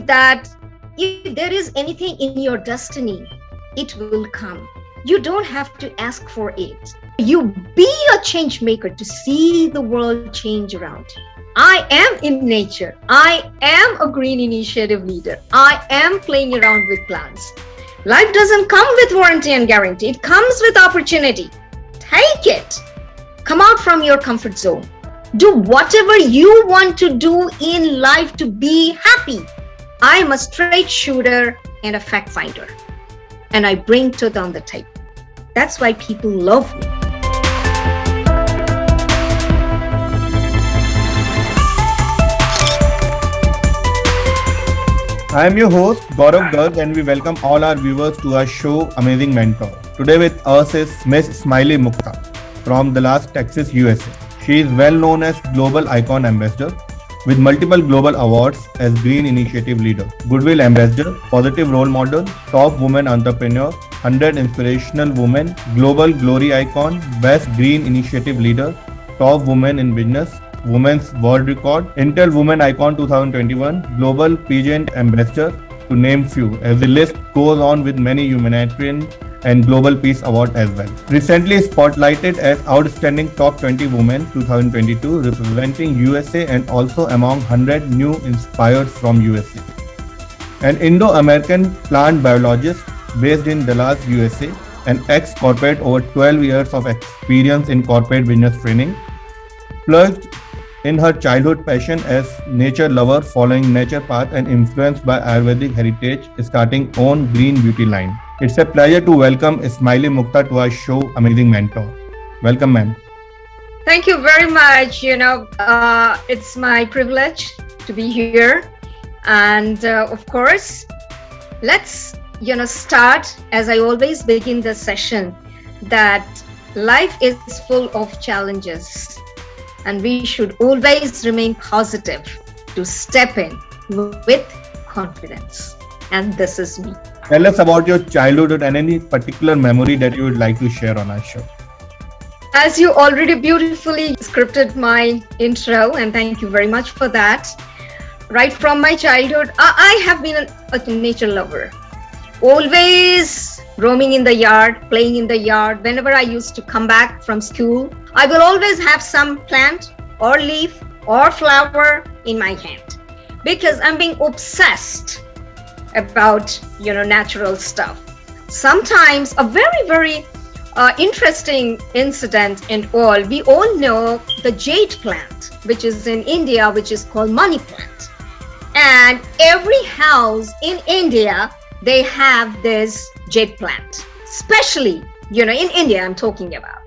that if there is anything in your destiny, it will come. You don't have to ask for it. You be a change maker to see the world change around you. I am in nature. I am a green initiative leader. I am playing around with plants. Life doesn't come with warranty and guarantee. It comes with opportunity. Take it. Come out from your comfort zone. Do whatever you want to do in life to be happy. I am a straight shooter and a fact finder. And I bring truth on the table. That's why people love me. I am your host Gaurav Garg and we welcome all our viewers to our show Amazing Mentor. Today with us is Miss Smilymukta from Dallas, Texas, USA. She is well known as Global Icon Ambassador with multiple global awards as Green Initiative Leader, Goodwill Ambassador, Positive Role Model, Top Woman Entrepreneur, 100 Inspirational Women, Global Glory Icon, Best Green Initiative Leader, Top Woman in Business, Women's World Record, Intl Women Icon 2021, Global Pageant Ambassador, to name few, as the list goes on with many humanitarian and Global Peace Award as well. Recently spotlighted as Outstanding Top 20 Women 2022, representing USA and also among 100 new inspired from USA. An Indo-American plant biologist based in Dallas, USA, an ex-corporate over 12 years of experience in corporate business training, plunged in her childhood passion as nature lover, following nature path and influenced by Ayurvedic heritage, starting own green beauty line. It's a pleasure to welcome Smilymukta to our show Amazing Mentor. Welcome, ma'am. Thank you very much. It's my privilege to be here. And of course, let's, start as I always begin the session, that life is full of challenges. And we should always remain positive to step in with confidence. And this is me. Tell us about your childhood and any particular memory that you would like to share on our show. As you already beautifully scripted my intro, and thank you very much for that. Right from my childhood, I have been a nature lover. Always roaming in the yard, playing in the yard. Whenever I used to come back from school, I will always have some plant or leaf or flower in my hand because I'm being obsessed about, natural stuff. Sometimes a very, very interesting incident and all. We all know the jade plant, which is in India, which is called money plant. And every house in India, they have this jade plant, especially, in India I'm talking about.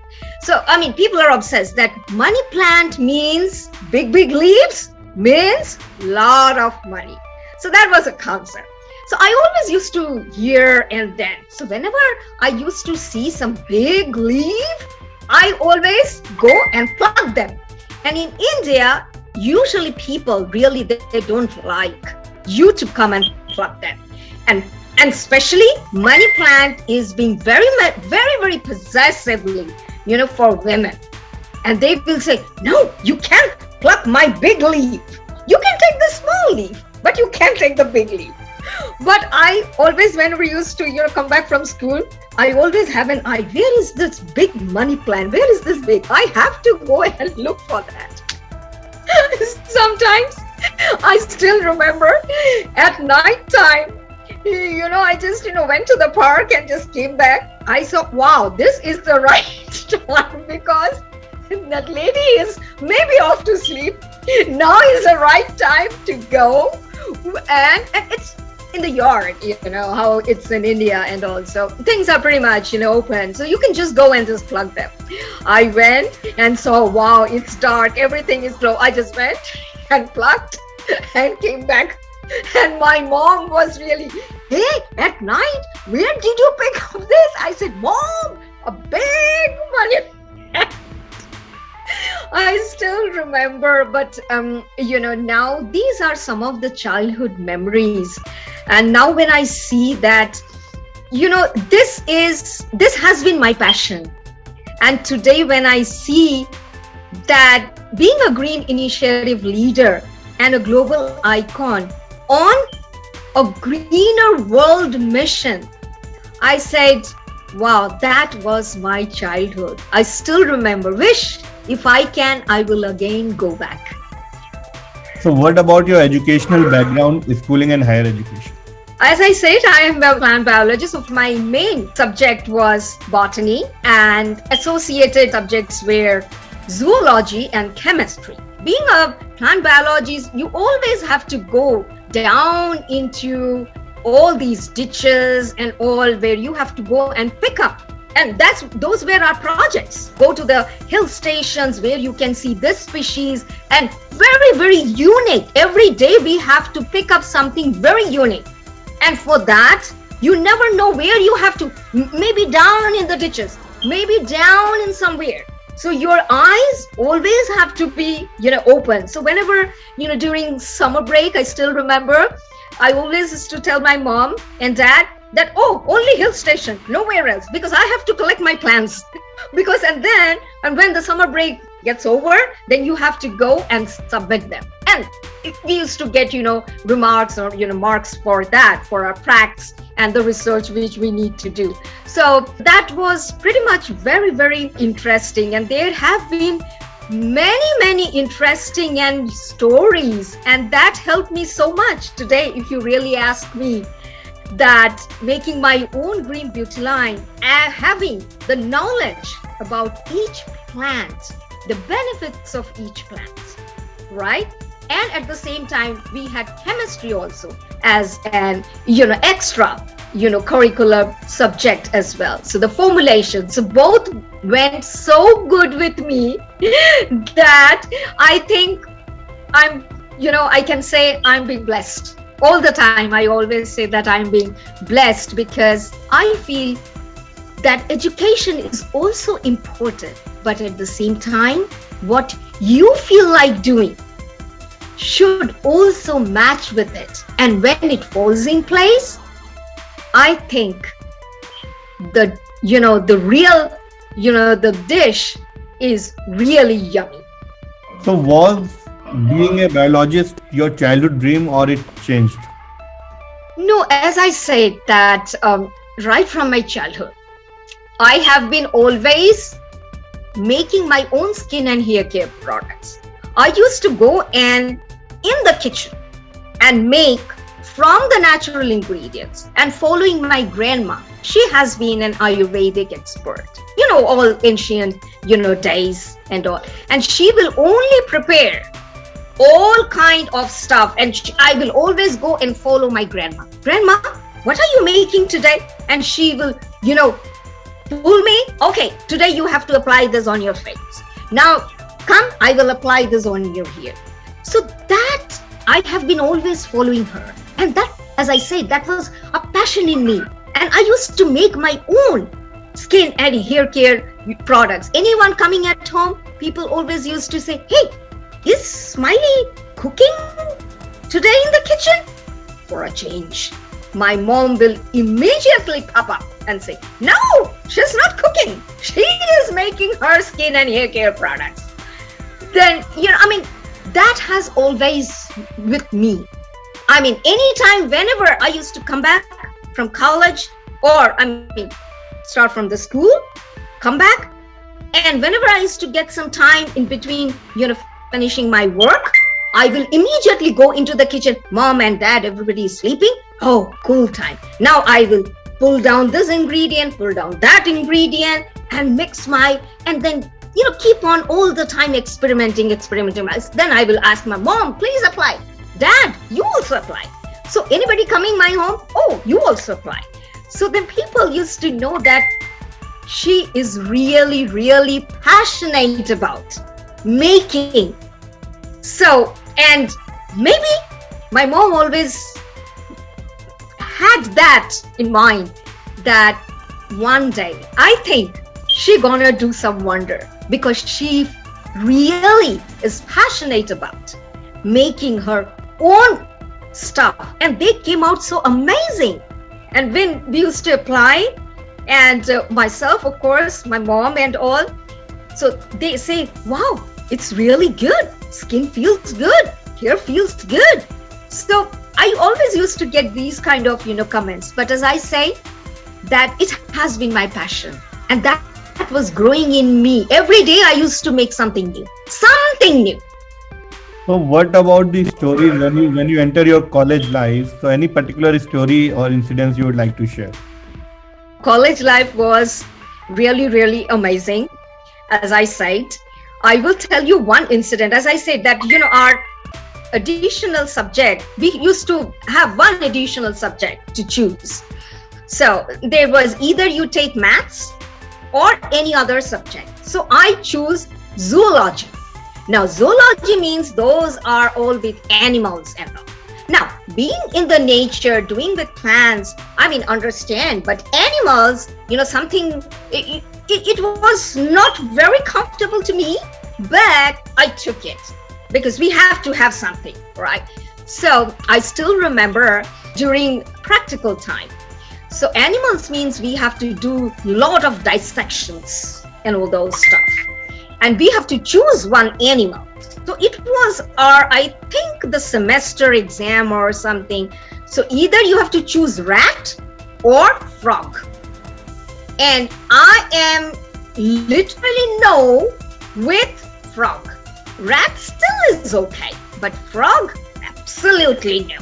So, people are obsessed that money plant means big leaves, means lot of money. So that was a concept. So I always used to hear and then. So whenever I used to see some big leaf, I always go and pluck them. And in India, usually people really, they don't like you to come and pluck them. And especially money plant is being very, very possessively, for women. And they will say, no, you can't pluck my big leaf. You can take the small leaf, but you can't take the big leaf. But I always, whenever we used to, come back from school, I always have an eye. Where is this big money plant? Where is this big? I have to go and look for that. Sometimes I still remember at night time, I just, went to the park and just came back. I saw, wow, this is the right time because that lady is maybe off to sleep. Now is the right time to go. And it's in the yard, how it's in India and also things are pretty much, open. So you can just go and just plug them. I went and saw, wow, it's dark. Everything is low. I just went and plucked and came back. And my mom was really, hey, at night, where did you pick up this? I said, Mom, a big money. I still remember, but now these are some of the childhood memories. And now when I see that, this has been my passion. And today when I see that being a green initiative leader and a global icon on a greener world mission. I said, wow, that was my childhood. I still remember. Wish if I can, I will again go back. So what about your educational background, schooling and higher education? As I said, I am a plant biologist. So my main subject was botany, and associated subjects were zoology and chemistry. Being a plant biologist, you always have to go down into all these ditches and all, where you have to go and pick up. And those were our projects. Go to the hill stations where you can see this species, and very, very unique. Every day we have to pick up something very unique. And for that, you never know where you have to, maybe down in the ditches, maybe down in somewhere. So your eyes always have to be, open. So whenever, during summer break, I still remember, I always used to tell my mom and dad that, only hill station, nowhere else, because I have to collect my plants. And when the summer break gets over, then you have to go and submit them. And we used to get, remarks or, marks for that, for our facts and the research which we need to do. So that was pretty much very, very interesting. And there have been many interesting and stories, and that helped me so much today. If you really ask me, that making my own green beauty line and having the knowledge about each plant, the benefits of each plant, right? And at the same time, we had chemistry also as an extra curricular subject as well. So the formulation, so both went so good with me that I think I can say I'm being blessed. All the time, I always say that I'm being blessed, because I feel that education is also important, but at the same time, what you feel like doing should also match with it. And when it falls in place, I think the dish is really yummy. So was being a biologist your childhood dream, or it changed? No, as I said that right from my childhood, I have been always making my own skin and hair care products. I used to go and in the kitchen and make from the natural ingredients, and following my grandma. She has been an Ayurvedic expert, all ancient, days and all. And she will only prepare all kind of stuff, and I will always go and follow my grandma. Grandma, what are you making today? And she will, pull me. Okay, today you have to apply this on your face. Now, come, I will apply this on your hair. So that I have been always following her. And that, as I said, that was a passion in me. And I used to make my own skin and hair care products. Anyone coming at home, people always used to say, hey, is Smiley cooking today in the kitchen? For a change, my mom will immediately pop up and say, no, she's not cooking. She is making her skin and hair care products. Then, that has always with me. Anytime, whenever I used to come back from college, or start from the school, come back, and whenever I used to get some time in between, finishing my work, I will immediately go into the kitchen. Mom and dad, everybody is sleeping. Oh, cool time. Now I will pull down this ingredient, pull down that ingredient, and mix and then, keep on all the time experimenting. Then I will ask my mom, please apply. Dad, you also apply. So anybody coming my home, oh, you also apply. So then people used to know that she is really, really passionate about making. So, and maybe my mom always had that in mind, that one day I think she gonna do some wonder, because she really is passionate about making her own stuff, and they came out so amazing. And when we used to apply, and myself, of course, my mom and all, so they say, wow, it's really good. Skin feels good. Hair feels good. So I always used to get these kind of, comments. But as I say, that it has been my passion. And that was growing in me. Every day I used to make something new. Something new. So what about the stories when you enter your college life? So any particular story or incidents you would like to share? College life was really, really amazing. As I said, I will tell you one incident. As I said that, our additional subject, we used to have one additional subject to choose. So there was either you take maths or any other subject. So I choose zoology. Now, zoology means those are all with animals and all. Now, being in the nature, doing with plants, understand, but animals, something, it was not very comfortable to me, but I took it because we have to have something, right? So I still remember during practical time. So animals means we have to do a lot of dissections and all those stuff. And we have to choose one animal. So it was I think the semester exam or something. So either you have to choose rat or frog. And I am literally no with frog. Rat still is okay, but frog, absolutely no.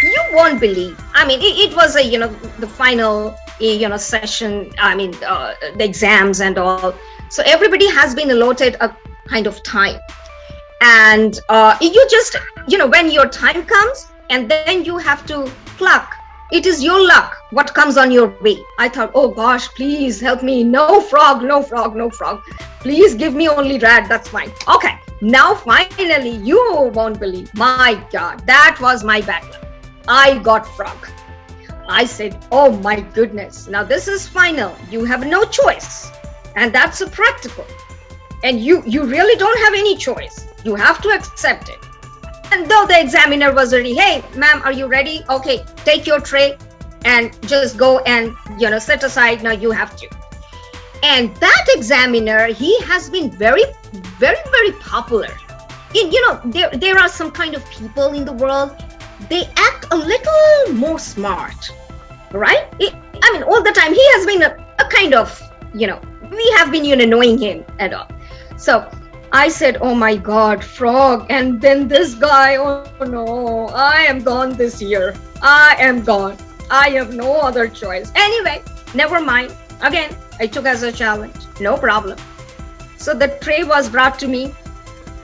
You won't believe. It was the final, session, the exams and all. So everybody has been allotted a kind of time. And you just, when your time comes and then you have to pluck, it is your luck what comes on your way. I thought, oh gosh, please help me. No frog, no frog, no frog. Please give me only rat, that's fine. Okay, now finally, you won't believe. My God, that was my bad luck. I got frog. I said, oh my goodness, now this is final. You have no choice. And that's a practical. And you really don't have any choice. You have to accept it. And though the examiner was ready, hey, ma'am, are you ready? Okay, take your tray and just go and, set aside. Now you have to. And that examiner, he has been very, very, very popular. There are some kind of people in the world, they act a little more smart, right? All the time, he has been a kind of, we have been, knowing him and all. So I said, oh my God, frog. And then this guy, oh no, I am gone this year. I am gone. I have no other choice. Anyway, never mind. Again, I took as a challenge. No problem. So the tray was brought to me.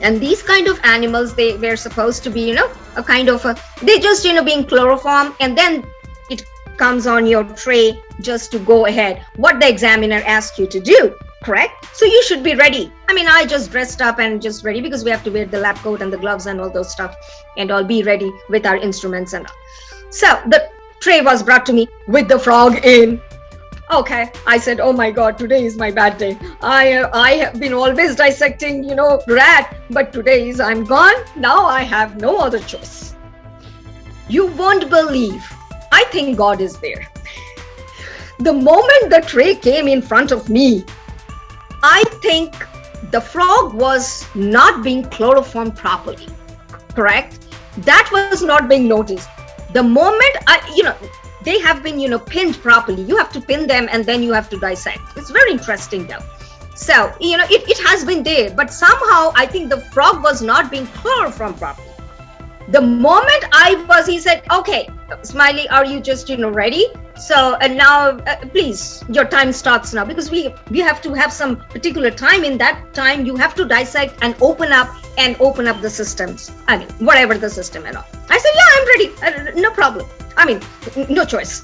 And these kind of animals, they were supposed to be, a kind of, they just, being chloroform. And then it comes on your tray just to go ahead. What the examiner asked you to do. Correct? So you should be ready. I just dressed up and just ready because we have to wear the lab coat and the gloves and all those stuff, and I'll be ready with our instruments and all. So the tray was brought to me with the frog in. Okay, I said, oh my God, today is my bad day. I have been always dissecting, rat, but today I'm gone. Now I have no other choice. You won't believe. I think God is there. The moment the tray came in front of me, I think the frog was not being chloroformed properly, correct? That was not being noticed. The moment they have been, pinned properly. You have to pin them and then you have to dissect. It's very interesting though. So, it has been there, but somehow I think the frog was not being chloroformed properly. The moment he said, okay, Smiley, are you just, ready? So, and now, please, your time starts now, because we have to have some particular time. In that time, you have to dissect and open up the systems. Whatever the system and all. I said, yeah, I'm ready. No problem. No choice.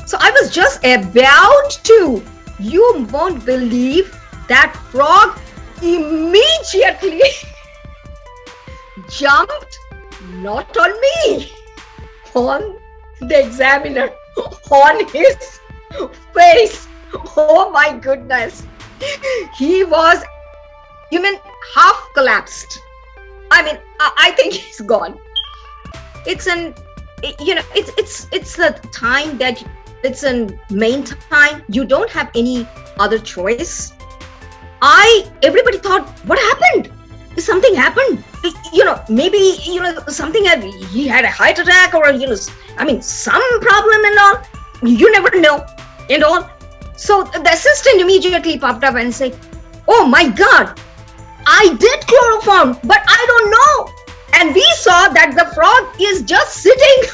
So I was just about to, you won't believe that frog immediately jumped, not on me, on the examiner, on his face. Oh my goodness. He was even half collapsed. I think he's gone. It's a time that it's a main time. You don't have any other choice. Everybody thought, what happened? Is something happened? Maybe, something he had a heart attack or, some problem and all. You never know and all. So the assistant immediately popped up and said, oh my God, I did chloroform, but I don't know. And we saw that the frog is just sitting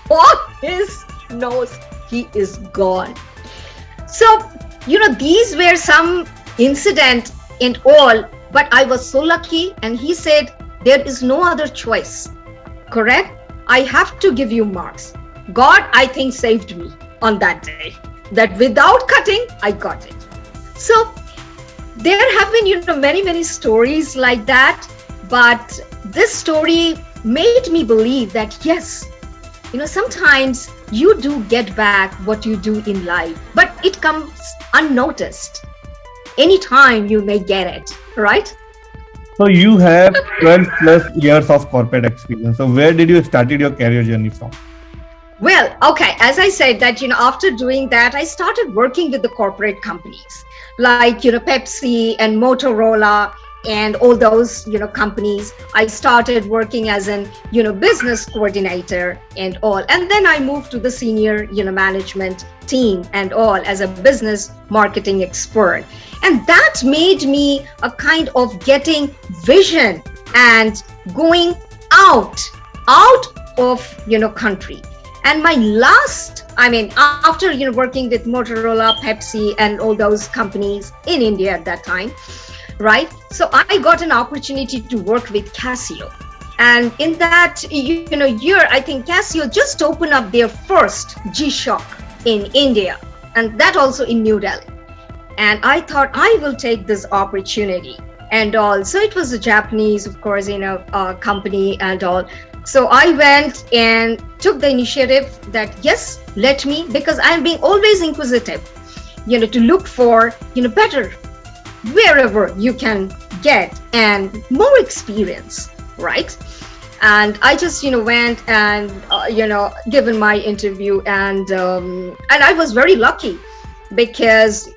on his nose. He is gone. So, these were some incident and all, but I was so lucky. And he said, there is no other choice. Correct? I have to give you marks. God, I think, saved me on that day. That without cutting, I got it. So there have been, many, many stories like that. But this story made me believe that, yes, sometimes you do get back what you do in life, but it comes unnoticed. Anytime you may get it, right? So you have 12 plus years of corporate experience. So where did you started your career journey from? Well, okay, as I said that, after doing that, I started working with the corporate companies like, Pepsi and Motorola and all those, companies. I started working as an, business coordinator and all. And then I moved to the senior, management team and all as a business marketing expert. And that made me a kind of getting vision and going out of, country. And my last, after, working with Motorola, Pepsi, and all those companies in India at that time, right? So I got an opportunity to work with Casio. And in that, year, I think Casio just opened up their first G-Shock in India, and that also in New Delhi. And I thought I will take this opportunity and all. So it was a Japanese, of course, company and all. So I went and took the initiative that, yes, let me, because I'm being always inquisitive, to look for, better wherever you can get and more experience, right? And I just, went and, given my interview and I was very lucky because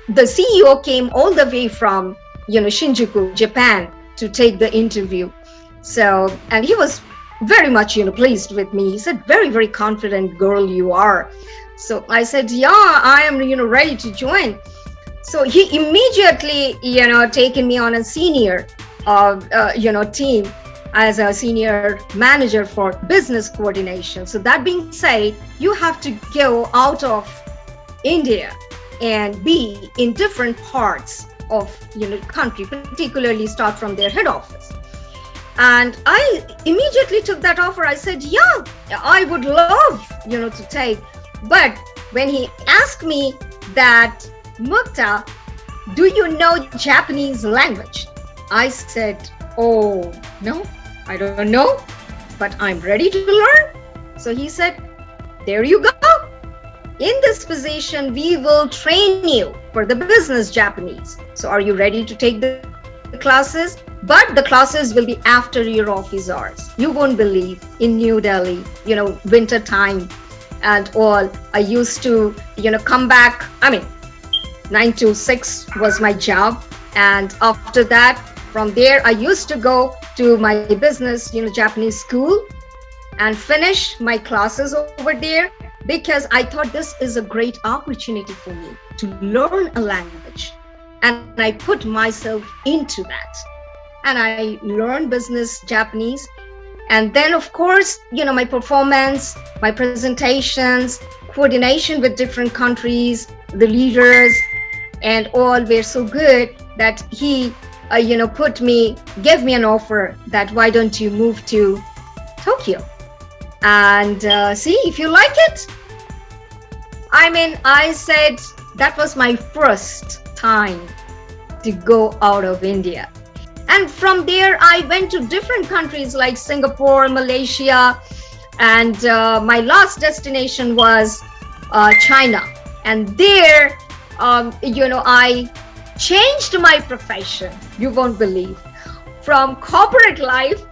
the CEO came all the way from, Shinjuku, Japan to take the interview. So, and he was very much, pleased with me. He said, very, very confident girl you are. So I said, yeah, I am, ready to join. So he immediately, taken me on a senior, team as a senior manager for business coordination. So that being said, you have to go out of India and be in different parts of, country, particularly start from their head office. And I immediately took that offer. I said, yeah, I would love, to take. But when he asked me that, Mukta, do you know Japanese language? I said, oh, no, I don't know, but I'm ready to learn. So he said, there you go. In this position, we will train you for the business Japanese. So are you ready to take the classes? But the classes will be after your office hours. You won't believe, in New Delhi, winter time and all, I used to, come back. 9 to 6 was my job. And after that, from there, I used to go to my business, Japanese school and finish my classes over there because I thought this is a great opportunity for me to learn a language. And I put myself into that. And I learned business Japanese. And then, of course, my performance, my presentations, coordination with different countries, the leaders, and all were so good that he, gave me an offer that why don't you move to Tokyo and see if you like it. I said that was my first time to go out of India. And from there, I went to different countries like Singapore, Malaysia, and my last destination was China. And there, I changed my profession. You won't believe. From corporate life,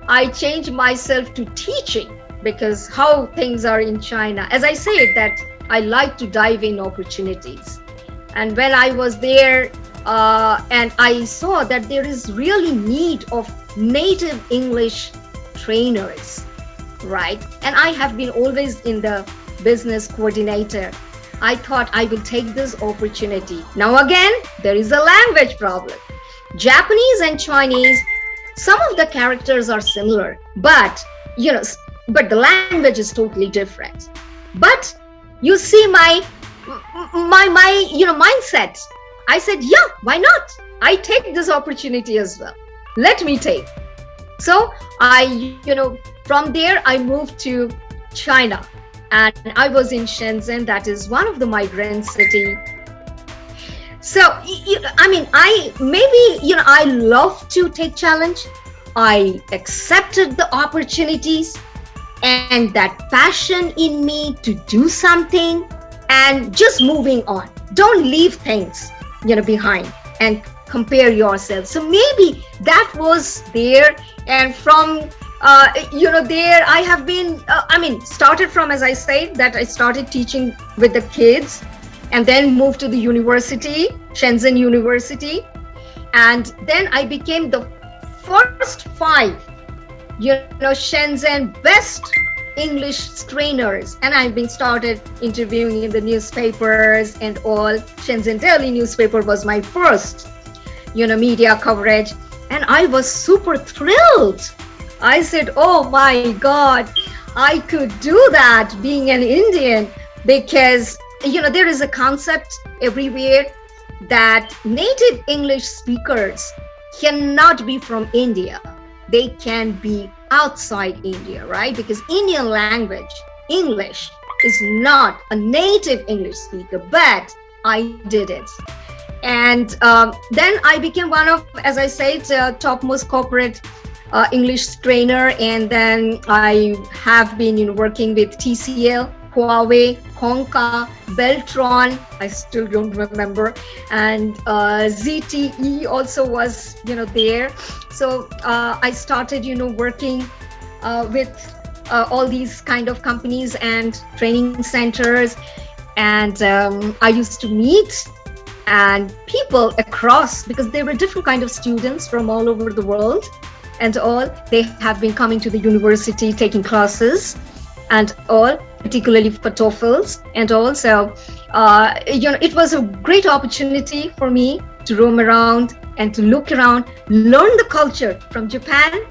I changed myself to teaching because how things are in China. As I said that I like to dive in opportunities. And when I was there, and I saw that there is really need of native English trainers, right? And I have been always in the business coordinator. I thought I will take this opportunity. Now again, there is a language problem. Japanese and Chinese, some of the characters are similar, but but the language is totally different. But you see my mindset. I said, yeah, why not? I take this opportunity as well. Let me take. So from there I moved to China, and I was in Shenzhen. That is one of the migrant city. So I love to take challenge. I accepted the opportunities and that passion in me to do something and just moving on. Don't leave things behind and compare yourself. So maybe that was there, and from there I have been started from, as I said, that I started teaching with the kids, and then moved to the university, Shenzhen University, and then I became the first 5 Shenzhen best English trainers, and I've been started interviewing in the newspapers and all. Shenzhen Daily newspaper was my first media coverage, and I was super thrilled. I said, oh my God, I could do that being an Indian, because there is a concept everywhere that native English speakers cannot be from India. They can be outside India, right? Because Indian language, English, is not a native English speaker, but I did it. And then I became one of, as I said, topmost corporate English trainer. And then I have been working with TCL, Huawei, Honka, Beltron, I still don't remember, and ZTE also was there. So I started working with all these kind of companies and training centers, and I used to meet and people across, because there were different kind of students from all over the world, and all they have been coming to the university taking classes and all, particularly for TOEFLs and all. So it was a great opportunity for me to roam around and to look around, learn the culture from Japan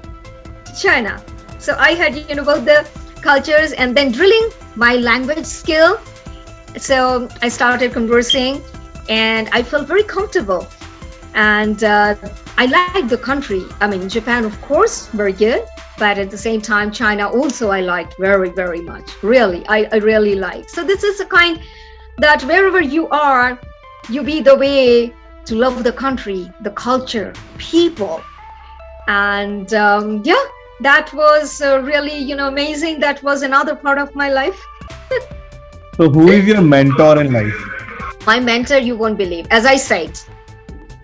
to China. So I had both the cultures, and then drilling my language skill. So I started conversing, and I felt very comfortable, and I liked the country. Japan, of course, very good. But at the same time, China also I liked very, very much. Really, I really like. So this is a kind that wherever you are, you be the way to love the country, the culture, people. And that was really, amazing. That was another part of my life. So who is your mentor in life? My mentor, you won't believe. As I said,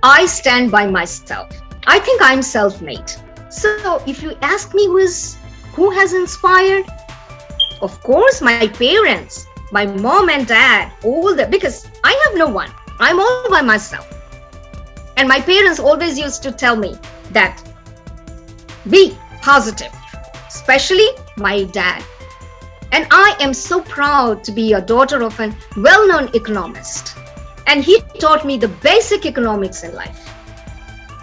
I stand by myself. I think I'm self-made. So if you ask me who has inspired, of course my parents, my mom and dad, because I have no one. I'm all by myself. And my parents always used to tell me that be positive, especially my dad. And I am so proud to be a daughter of a well-known economist. And he taught me the basic economics in life.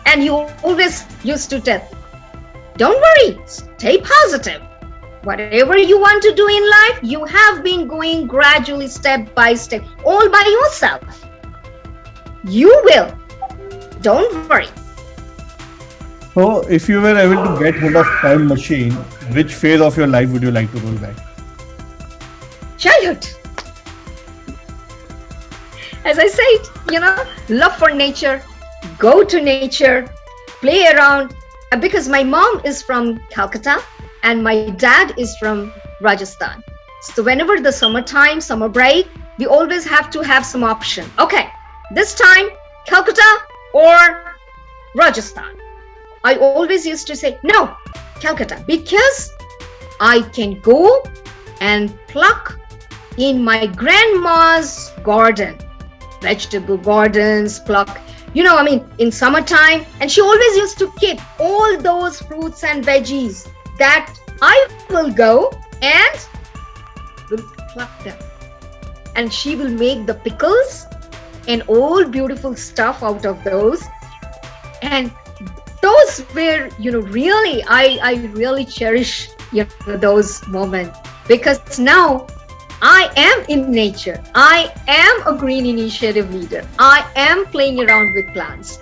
And he always used to tell, don't worry, stay positive. Whatever you want to do in life, you have been going gradually, step by step, all by yourself. You will. Don't worry. So, if you were able to get hold of time machine, which phase of your life would you like to roll back? Childhood. As I said, love for nature, go to nature, play around. Because my mom is from Calcutta and my dad is from Rajasthan. So whenever the summer break, we always have to have some option. Okay, this time Calcutta or Rajasthan. I always used to say, no, Calcutta, because I can go and pluck in my grandma's garden, vegetable gardens, pluck In summertime, and she always used to keep all those fruits and veggies that I will go and will pluck them. And she will make the pickles and all beautiful stuff out of those. And those were, really, I really cherish, those moments, because now I am in nature. I am a green initiative leader. I am playing around with plants.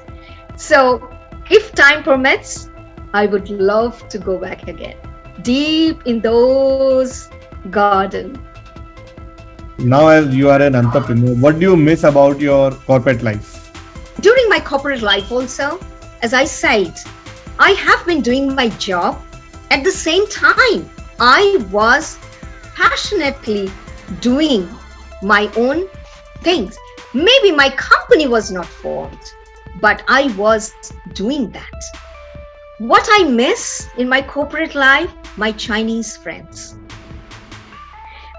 So if time permits, I would love to go back again, deep in those gardens. Now, as you are an entrepreneur, what do you miss about your corporate life? During my corporate life also, as I said, I have been doing my job. At the same time, I was passionately doing my own things. Maybe my company was not formed, but I was doing that. What I miss in my corporate life, my Chinese friends.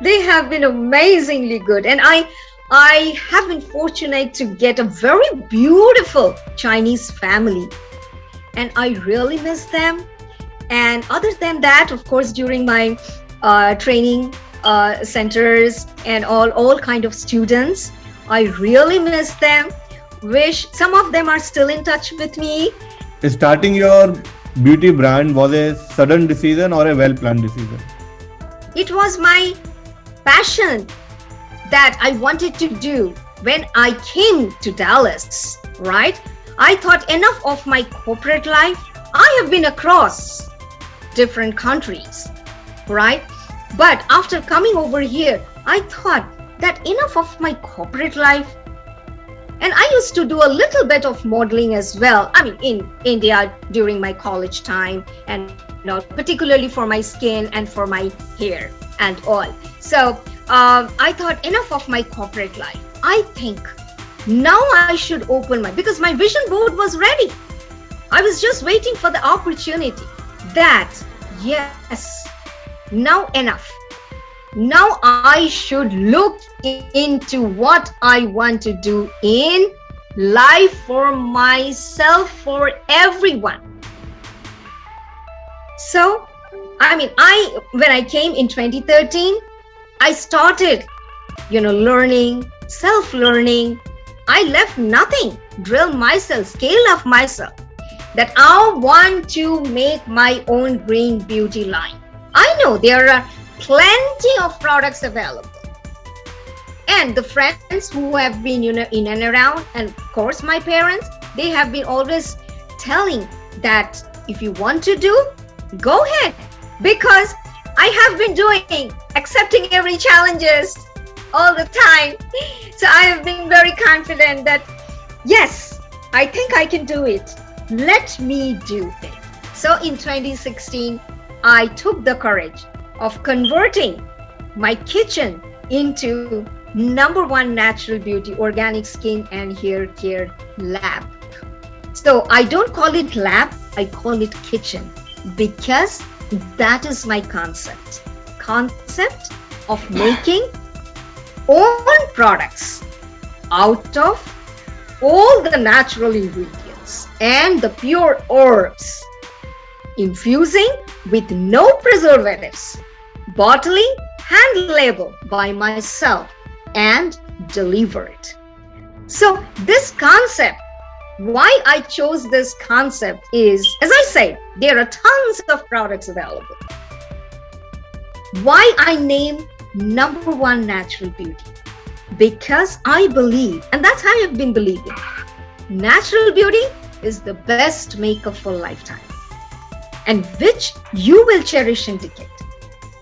They have been amazingly good, and I have been fortunate to get a very beautiful Chinese family, and I really miss them. And other than that, of course, during my training centers and all kind of students, I really miss them. Wish some of them are still in touch with me. Starting your beauty brand was a sudden decision or a well-planned decision? It was my passion that I wanted to do when I came to Dallas, right? I thought enough of my corporate life. I have been across different countries, right? But after coming over here, I thought that enough of my corporate life. And I used to do a little bit of modeling as well. In India during my college time, and particularly for my skin and for my hair and all. So I thought enough of my corporate life. I think now I should open because my vision board was ready. I was just waiting for the opportunity that, yes, now enough. Now I should look into what I want to do in life for myself, for everyone. So, when I came in 2013, I started, learning, self-learning. I left nothing, drill myself, scale up myself, that I want to make my own green beauty line. I know there are plenty of products available. And the friends who have been, in and around, and of course my parents, they have been always telling that if you want to do, go ahead. Because I have been doing, accepting every challenges all the time. So I have been very confident that, yes, I think I can do it. Let me do it. So in 2016, I took the courage of converting my kitchen into #1 natural beauty organic skin and hair care lab. So I don't call it lab, I call it kitchen, because that is my concept of making own products out of all the natural ingredients and the pure herbs, infusing with no preservatives, bottling, hand labeled by myself, and delivered. So this concept, why I chose this concept is, as I said, there are tons of products available. Why I name #1 natural beauty? Because I believe, and that's how I've been believing, natural beauty is the best makeup for lifetime, and which you will cherish and decade.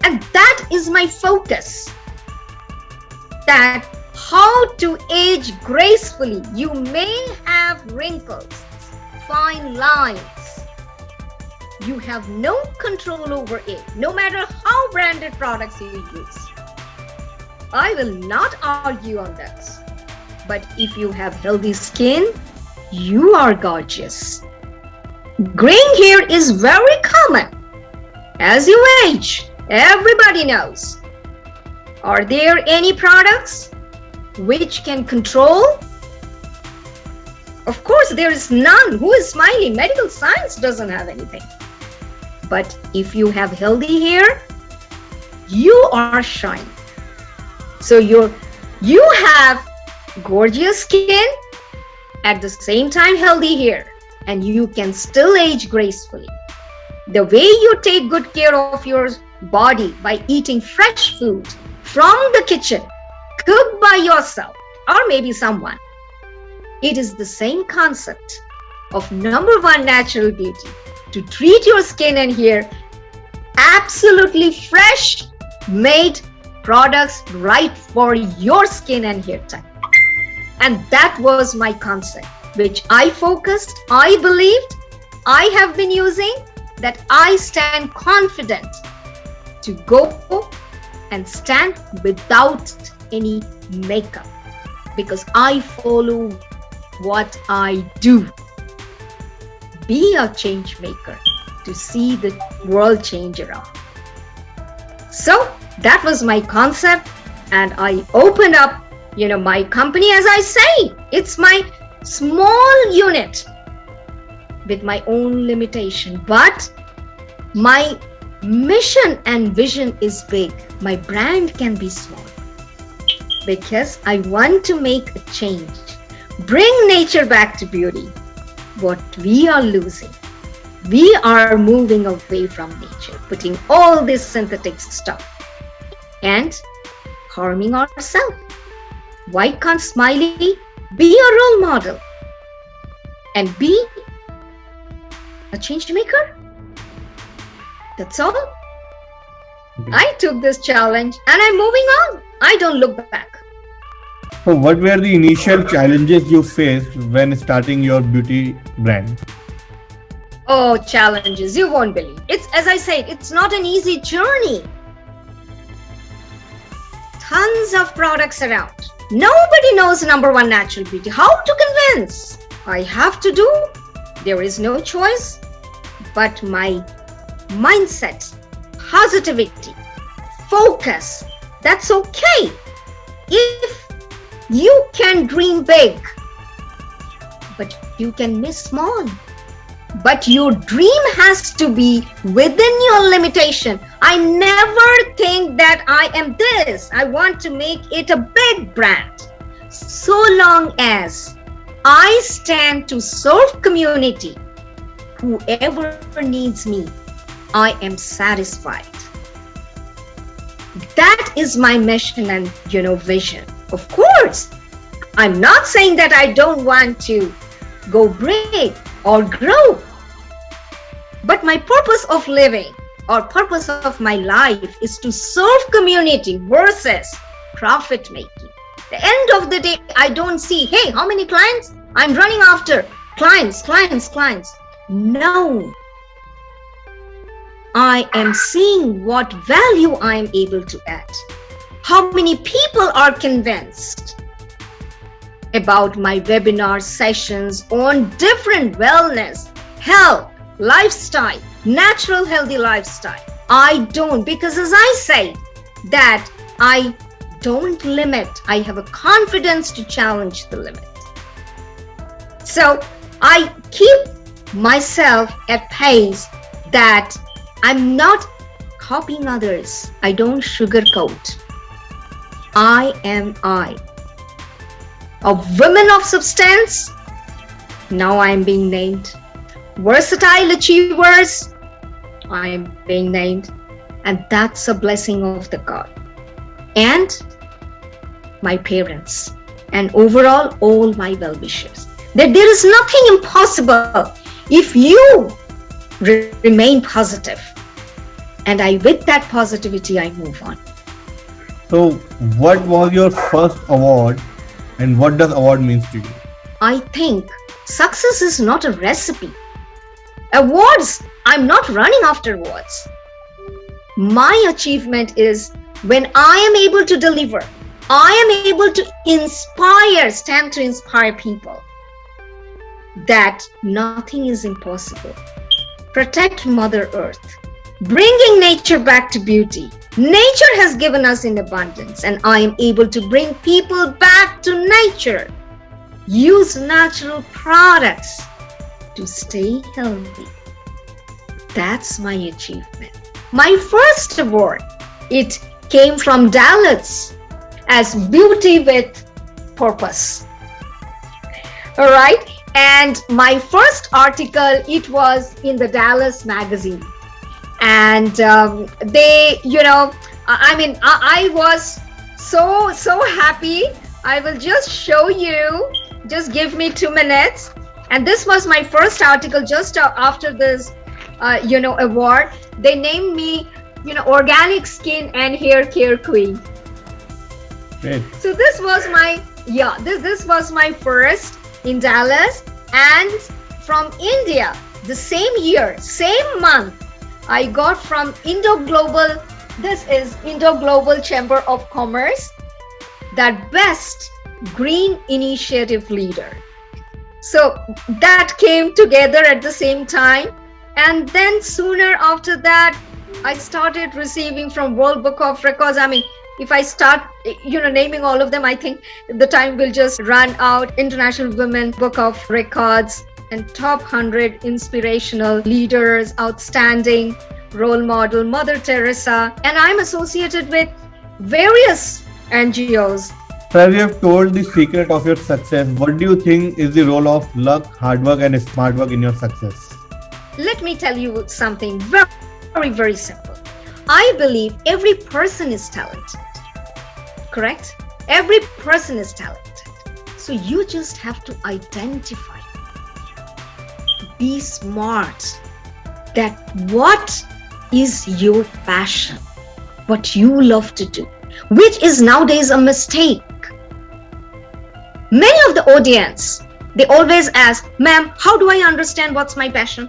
And that is my focus. That how to age gracefully. You may have wrinkles, fine lines. You have no control over it, no matter how branded products you use. I will not argue on that. But if you have healthy skin, you are gorgeous. Graying hair is very common. As you age, everybody knows. Are there any products which can control Of course, there is none. Who is smiling? Medical science doesn't have anything. But if you have healthy hair, you are shining. So you have gorgeous skin, at the same time healthy hair, and you can still age gracefully. The way you take good care of your body by eating fresh food from the kitchen, cooked by yourself or maybe someone, it is the same concept of number one natural beauty, to treat your skin and hair absolutely fresh, made products right for your skin and hair type. And that was my concept, which I focused, I believed, I have been using, that I stand confident to go and stand without any makeup, because I follow what I do. Be a change maker to see the world change around. So that was my concept, and I opened up, my company. As I say, it's my small unit with my own limitation, but my mission and vision is big. My brand can be small because I want to make a change, bring nature back to beauty. What we are losing, we are moving away from nature, putting all this synthetic stuff and harming ourselves. Why can't Smiley be a role model and be a change maker? That's all. I took this challenge and I'm moving on. I don't look back. So what were the initial challenges you faced when starting your beauty brand? Oh, challenges, you won't believe. It's, as I said, it's not an easy journey. Tons of products around. Nobody knows number one natural beauty. How to convince? I have to do. There is no choice. But my mindset, positivity, focus, that's okay. If you can dream big, but you can miss small. But your dream has to be within your limitation. I never think that I am this. I want to make it a big brand. So long as I stand to serve community, whoever needs me, I am satisfied. That is my mission and vision. Of course, I'm not saying that I don't want to go big or grow. But my purpose of living or purpose of my life is to serve community versus profit making. The end of the day, I don't see, hey, how many clients? I'm running after clients. No. I am seeing what value I am able to add. How many people are convinced about my webinar sessions on different wellness, health, lifestyle, natural healthy lifestyle? I don't, because as I say that I don't limit. I have a confidence to challenge the limit. So I keep myself at pace that I'm not copying others. I don't sugarcoat. I am I. A woman of substance. Now I'm being named. Versatile achievers. I am being named. And that's a blessing of the God. And my parents. And overall, all my well-wishers. That there is nothing impossible if you remain positive. And with that positivity, I move on. So, what was your first award and what does award means to you? I think success is not a recipe. Awards, I'm not running after awards. My achievement is when I am able to deliver, I am able to inspire, stand to inspire people that nothing is impossible. Protect Mother Earth, bringing nature back to beauty. Nature has given us in abundance, and I am able to bring people back to nature. use natural products to stay healthy. That's my achievement. My first award, it came from Dallas as Beauty with Purpose. All right. And my first article, it was in the Dallas magazine. And I was so happy. I will just show you. Just give me 2 minutes. And this was my first article just after this, award. They named me, organic skin and hair care queen. Great. So this was my, this was my first in Dallas. And from India, the same year, same month, I got from Indo-Global, this is Indo-Global Chamber of Commerce, that best green initiative leader. So that came together at the same time. And then sooner after that, I started receiving from World Book of Records. I mean, if I start, naming all of them, I think the time will just run out. International Women Book of Records and top 100 inspirational leaders, outstanding role model, Mother Teresa. And I'm associated with various NGOs. So as you have told the secret of your success, what do you think is the role of luck, hard work and smart work in your success? Let me tell you something very, very simple. I believe every person is talented. Correct? Every person is talented. So you just have to identify, be smart, that what is your passion, what you love to do, which is nowadays a mistake. Many of the audience, they always ask, ma'am, how do I understand what's my passion?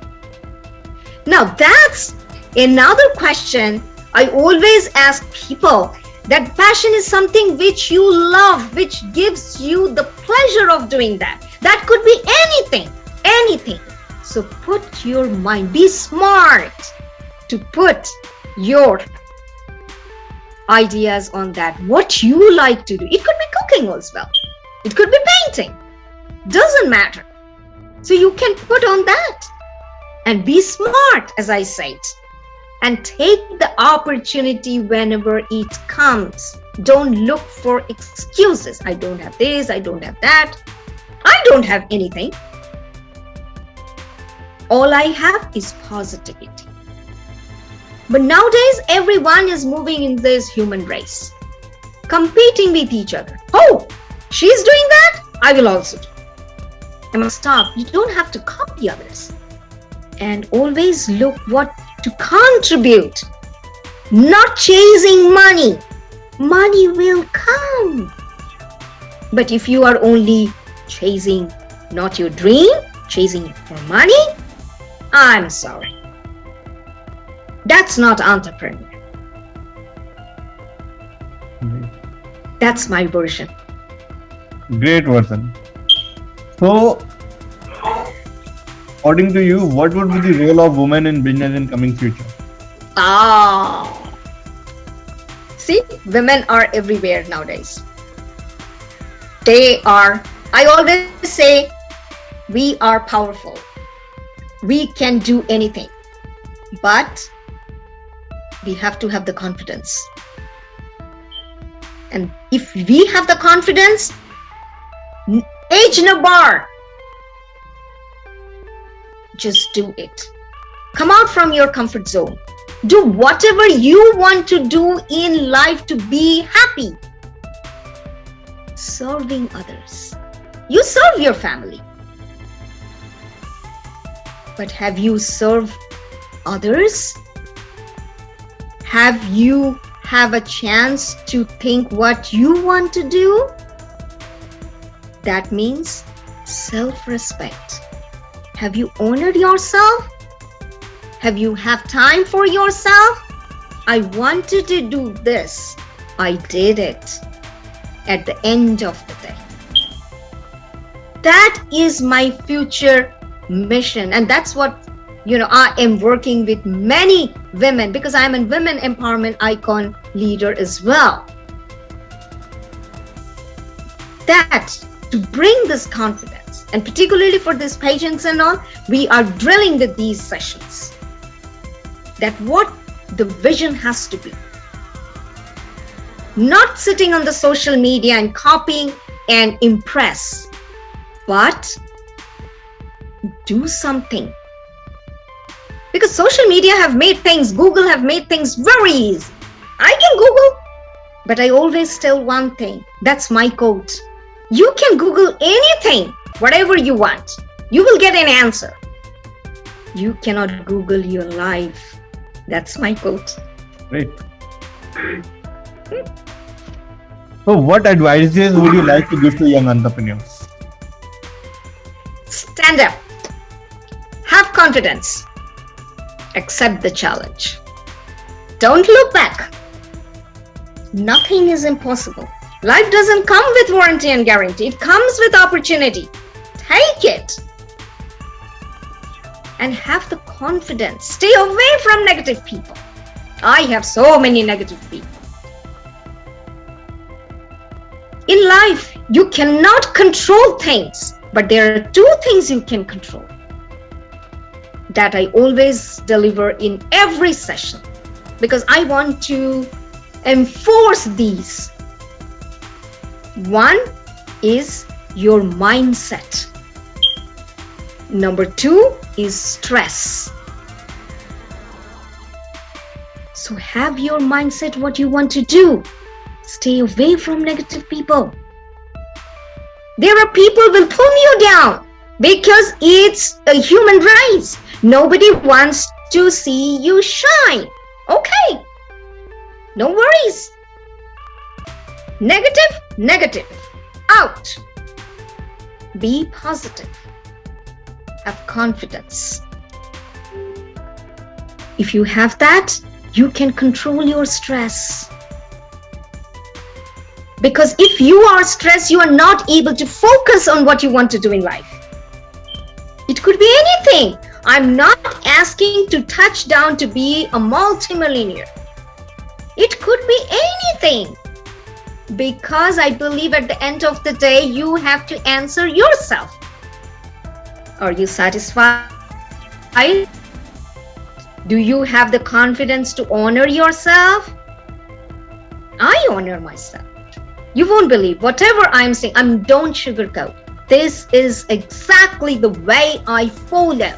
Now that's another question I always ask people, that passion is something which you love, which gives you the pleasure of doing that. That could be anything. So put your mind, be smart to put your ideas on that, what you like to do. It could be cooking as well. It could be painting. Doesn't matter. So you can put on that and be smart, as I said. And take the opportunity whenever it comes. Don't look for excuses. I don't have this, I don't have that. I don't have anything. All I have is positivity. But nowadays, everyone is moving in this human race, competing with each other. Oh, she's doing that, I will also do. I must stop. You don't have to copy others. And always look what to contribute, not chasing money. Money will come. But if you are only chasing not your dream, chasing for money, I'm sorry. That's not entrepreneur. That's my version. Great version. So, according to you, what would be the role of women in business in coming future? See, women are everywhere nowadays. They are, I always say, we are powerful. We can do anything. But we have to have the confidence. And if we have the confidence, age no bar. Just do it. Come out from your comfort zone. Do whatever you want to do in life to be happy. Serving others. You serve your family. But have you served others? Have you have a chance to think what you want to do? That means self-respect. Have you honored yourself? Have you have time for yourself? I wanted to do this. I did it at the end of the day. That is my future mission. And that's what, I am working with many women because I'm a women empowerment icon leader as well. That to bring this confidence. And particularly for these pageants and all, we are drilling with these sessions that what the vision has to be. Not sitting on the social media and copying and impress, but do something. Because social media have made things, Google have made things very easy. I can Google, but I always tell one thing. That's my quote. You can Google anything, whatever you want. You will get an answer. You cannot Google your life. That's my quote. Great. So what advices would you like to give to young entrepreneurs? Stand up. Have confidence. Accept the challenge. Don't look back. Nothing is impossible. Life doesn't come with warranty and guarantee. It comes with opportunity. Take it. And have the confidence. Stay away from negative people. I have so many negative people. In life, you cannot control things, but there are two things you can control that I always deliver in every session because I want to enforce these. One is your mindset. Number two is stress. So have your mindset what you want to do. Stay away from negative people. There are people who will pull you down because it's a human race. Nobody wants to see you shine. Okay. No worries. Negative. Out. Be positive. Have confidence. If you have that, you can control your stress. Because if you are stressed, you are not able to focus on what you want to do in life. It could be anything. I'm not asking to touch down to be a multimillionaire. It could be anything. Because I believe at the end of the day, you have to answer yourself. Are you satisfied? Do you have the confidence to honor yourself? I honor myself. You won't believe whatever I'm saying. Don't sugarcoat. This is exactly the way I follow.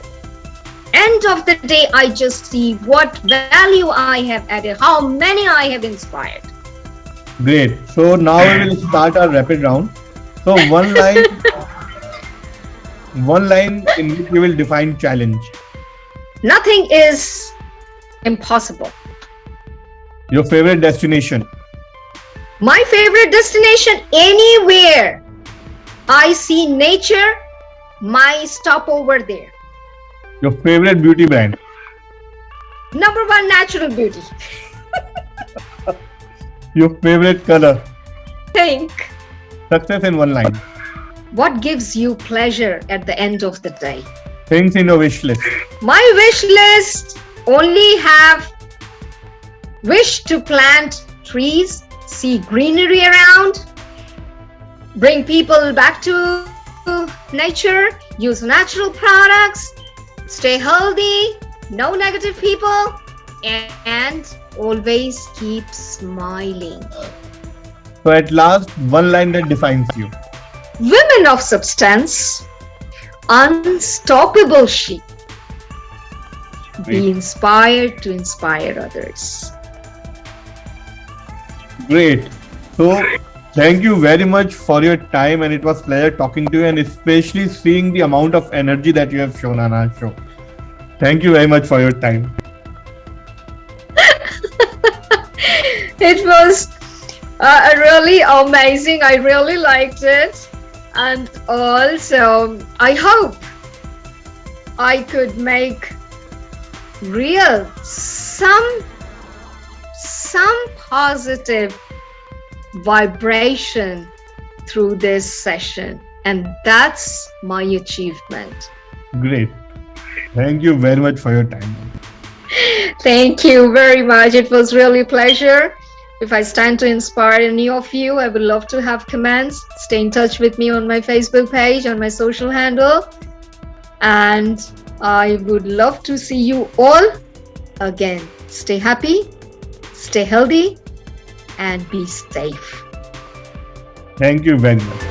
End of the day, I just see what value I have added, how many I have inspired. Great. So now we will start our rapid round. So one line in which we will define challenge. Nothing is impossible. Your favorite destination. My favorite destination, anywhere I see nature, my stopover there. Your favorite beauty brand. Number 1, Natural Beauty. Your favorite color. Pink. Success in one line. What gives you pleasure at the end of the day? Things in your wish list. My wish list only have wish to plant trees, see greenery around, bring people back to nature, use natural products, stay healthy, no negative people, and always keep smiling. So at last, one line that defines you. Women of substance, unstoppable she. Be inspired to inspire others. Great. So thank you very much for your time, and it was a pleasure talking to you, and especially seeing the amount of energy that you have shown on our show. Thank you very much for your time. It was really amazing. I really liked it. And also, I hope I could make real some positive vibration through this session. And that's my achievement. Great. Thank you very much for your time. Thank you very much. It was really a pleasure. If I stand to inspire any of you, I would love to have comments. Stay in touch with me on my Facebook page, on my social handle. And I would love to see you all again. Stay happy, stay healthy, and be safe. Thank you very much.